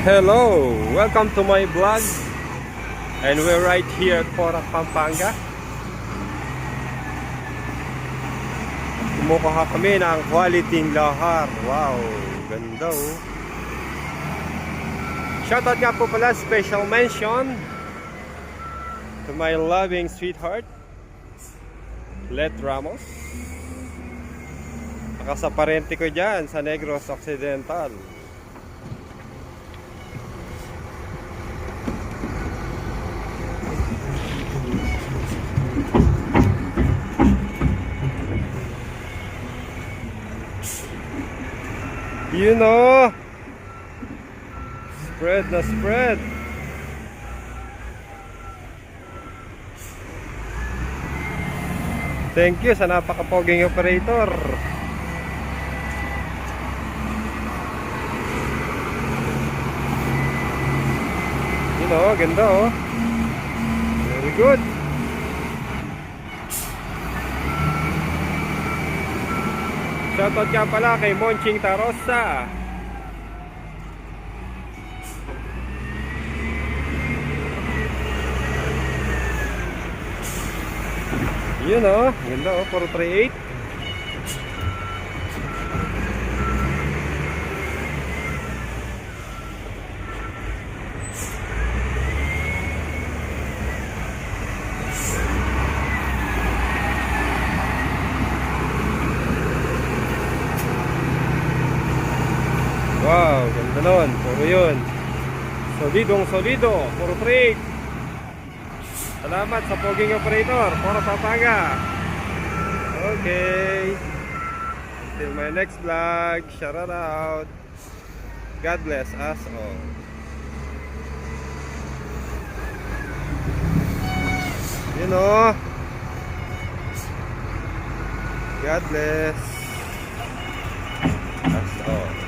Hello! Welcome to my vlog. And we're right here at Porac, Pampanga. Kumukuha kami ng quality lahar. Wow! Ganda oh. Shoutout nga po pala, special mention to my loving sweetheart, Let Ramos. Sa parente ko dyan sa Negros Occidental. You know, spread na spread. Thank you sa napakapoging operator. You know, ganda oh. Very good. Shoutout ka pala kay Monching Tarosa. Yun o, ganda o, 438. Wow, ganda nun. Puro yun. Solidong solido. Puro trade. Salamat sa poging operator. Puro Pampanga. Okay. Until my next vlog. Shout out. God bless us all. You know. God bless us all.